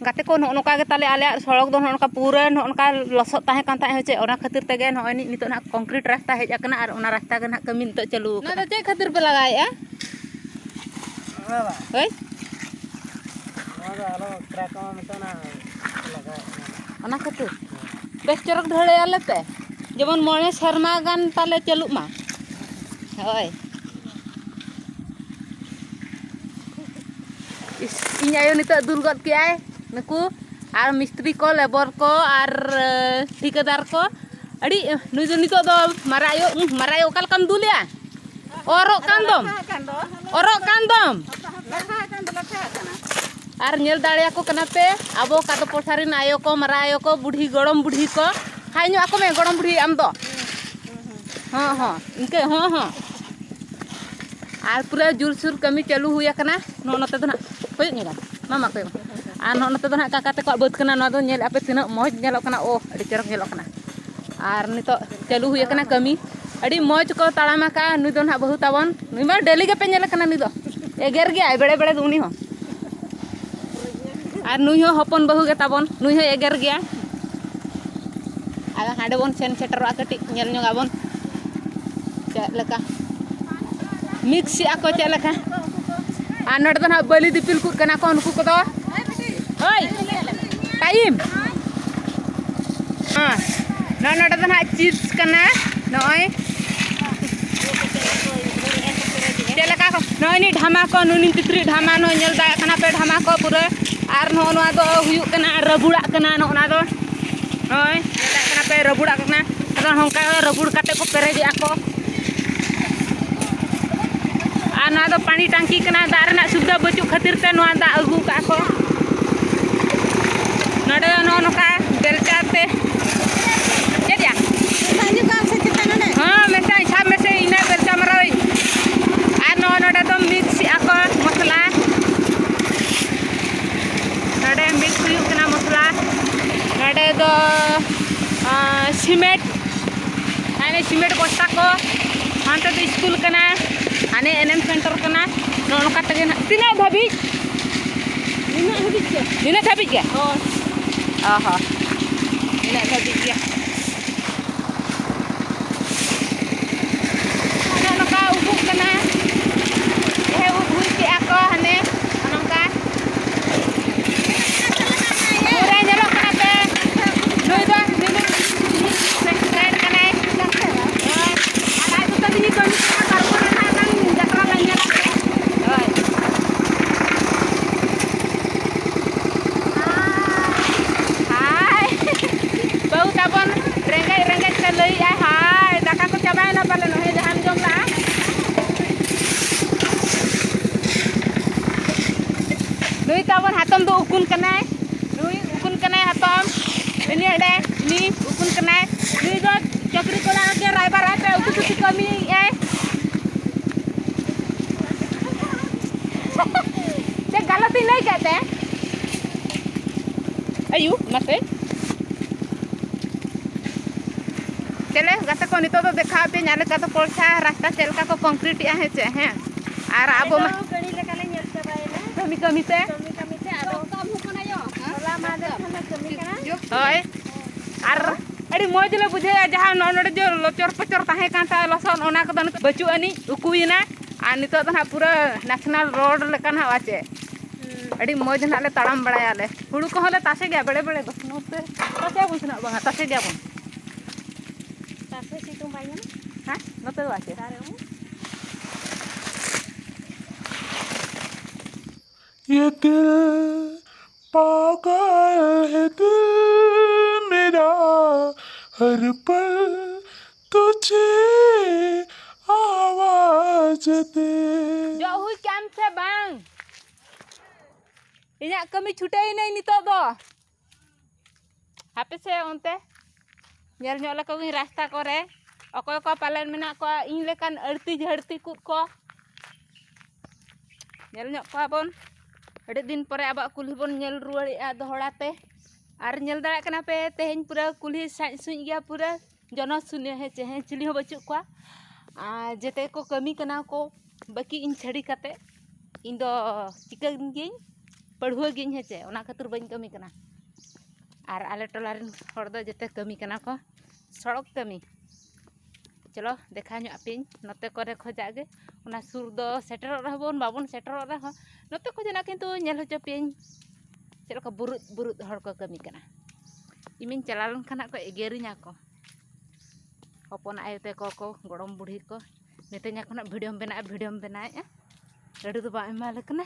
गाते को नोका के ताले आले सड़क दो नोका पूरा नोका लसत ताहे कान ताहे होचे ओना खातिर तेगे नोय नितो ना कंक्रीट रास्ता हेज आकना और ओना रास्ता के ना कमी नितो चालू ना तो चे खातिर पे लगाया होय आलो ट्रैक में तो ना लगाया ओना खातिर बेस चरक ढळे आले पे जेमन मोणे शर्मा गान ताले चालू मा होय इन आयो नितो दुल गद के आय नुकु और मिस्त्री को लेबर को और ठेकेदार को अड़ी नुई दो नितो दो मारायो काल कम दुलिया ओरो कांदम और नेल दाड़िया को कना पे आबो का तो पोठारिन आयो को मारायो को बुढ़ी गड़म बुढ़ी को हाय नु आको में गड़म बुढ़ी आम दो हां हां इनके हां हां और पूरा जुर सुर कमी चालू हुई कना नो नते दना कोई निरा मामा कोई आ नो नते दना काका ते को बद कना नो दो नेल आपे तिना मौज नेलो कना ओ अड़ी चरक नेलो कना और नितो चालू हुई कना कमी अड़ी मौज को ताळामा का नुई दो ना बहु तावन नुई मा डेली के पे नेल कना नुई दो एगेर गया बेड़े बेड़े दुनी हो और नुई हो हपन बहु गे ताबन नुई हो एगेर गया आ हाडे बोन सेन सेटरवा कटी नेल न्योगाबन चे लेका मिक्स आको चे लेका आ नड दना बलि दिपिल कु कना को उनको को दो ओय टाइम हां नड दना चीज कना नय चे लेका को नय नि ढामा को नुनी तित्री ढामा नो नेल दा कना पे ढामा को पूरा आर नो नो दो हुयु कना रबुड़ा कना नो ना दो ओय नेला कना पे रबुड़ा कना तो हंका रबुड़ काटे को पेरेज आको ना तो पानी टांकी कना दारना सुविधा बचु खातिर ते नो दा अगु का को नडे नो नका बेलचाते केदिया पानी का से चिता नडे हां मेटा हिसाब में से इना बेलचा मरई आ नो नडे तो मिक्स आको मसाला नडे मिक्स हुई कना मसाला नडे दो सीमेंट आने सीमेंट बस्ता को हांते तो स्कूल कना आने एनएम सेंटर कना नो काटे ना तिना धाबी निना धाबी के आहा निना धाबी के नो का उबु कना ए उबु के आको हने नमका पूरा नेलो कना पे नुई दो निनु सेंटर कना आला तो तनी कोन करबो नुई ताबन हातम दो उकुन कनाय नुई उकुन कनाय हातम इनी हेडे नी उकुन कनाय नुई दो चक्री कोला के रायबार आते उकु कुछ कमी ए ते गलती नहीं कहते अयु मसे चले गाते को नितो तो देखा पे नाले का तो पोलसा रास्ता चलका को कंक्रीट या है छे हैं आर आबो मा कणी लेका ले नेल चबायना कमी ते आदो कम हुकना यो होला मादे खाना कमी कना होय आर अड़ी मौज ले बुझे जहां नोनडे जो लोचर पचर ताहे कांता लसन ओना को दन बचु अनि उकुइना आ नितो दना पूरा नेशनल रोड लेका ना आचे अड़ी मौज ना ले ताड़ाम बड़ाया ले हुड़ू को हले तासे गया बड़े बड़े बस नोते तासे बुसना बहा तासे गया बन तासे सितुम बाय ना हां नोते आचे तारे ये दिल पागल है दिल मेरा हर पल तुझे आवाज दे जो हुई काम से बांग इना कमी छुटे ही नहीं नितो दो हापे से ओनते नेल ᱧᱚᱜ ᱞᱮᱠᱟ ᱜᱤᱧ रास्ता करे अकोय को पालन मेना को इन लेकान अड़ती झड़ती कुद को नेल ᱧᱚᱜ को बन अड़ी दिन पर अब कुल्ही बन नेल रुआड़िया दोहड़ाते और नेल दाड़ा कना पे तेहेन पूरा कुल्ही साज सुई गया पूरा जन शून्य है चेहे चिली हो बचु को जेते को कमी कना को बाकी इन छड़ी काते इन दो चिकन गिन पढ़ुआ गिन है चे ओना खातिर बन कमी कना और आले टोला रेन हर दो जते कमी कना को सड़क कमी चलो देखा ᱧᱚᱜ ᱟᱯᱮᱧ ᱱᱚᱛᱮ ᱠᱚᱨᱮ ᱠᱷᱚᱡᱟᱜ ᱜᱮ ᱚᱱᱟ ᱥᱩᱨ ᱫᱚ ᱥᱮᱴᱮᱨᱚᱜ ᱨᱮᱦᱚᱸ ᱵᱟᱵᱚᱱ ᱥᱮᱴᱮᱨᱚᱜ ᱨᱮᱦᱚᱸ ᱱᱚᱛᱮ ᱠᱷᱚᱡᱟᱜ ᱠᱤᱱᱛᱩ ᱧᱮᱞ ᱦᱚᱪᱚ ᱯᱮᱭᱟᱹᱧ ᱪᱮᱫ ᱞᱮᱠᱟ ᱵᱩᱨᱩᱫ ᱵᱩᱨᱩᱫ ᱦᱚᱲ ᱠᱚ ᱠᱟᱹᱢᱤ ᱠᱟᱱᱟ ᱤᱧᱤᱧ ᱪᱟᱞᱟᱣ ᱞᱮᱱᱠᱷᱟᱱ ᱠᱚ ᱮᱜᱮᱨᱤᱧᱟ ᱠᱚ ᱦᱚᱯᱚᱱ ᱟᱭᱳ ᱛᱟᱠᱚ ᱠᱚ ᱜᱚᱲᱚᱢ ᱵᱩᱲᱦᱤ ᱠᱚ ᱢᱤᱛᱟᱹᱧᱟ ᱠᱚ ᱱᱟᱜ ᱵᱷᱤᱰᱤᱭᱳᱢ ᱵᱮᱱᱟᱣᱮᱜᱼᱟ ᱜᱟᱹᱰᱤ ᱫᱚ ᱵᱟᱢ ᱮᱢᱟᱞᱮ ᱠᱟᱱᱟ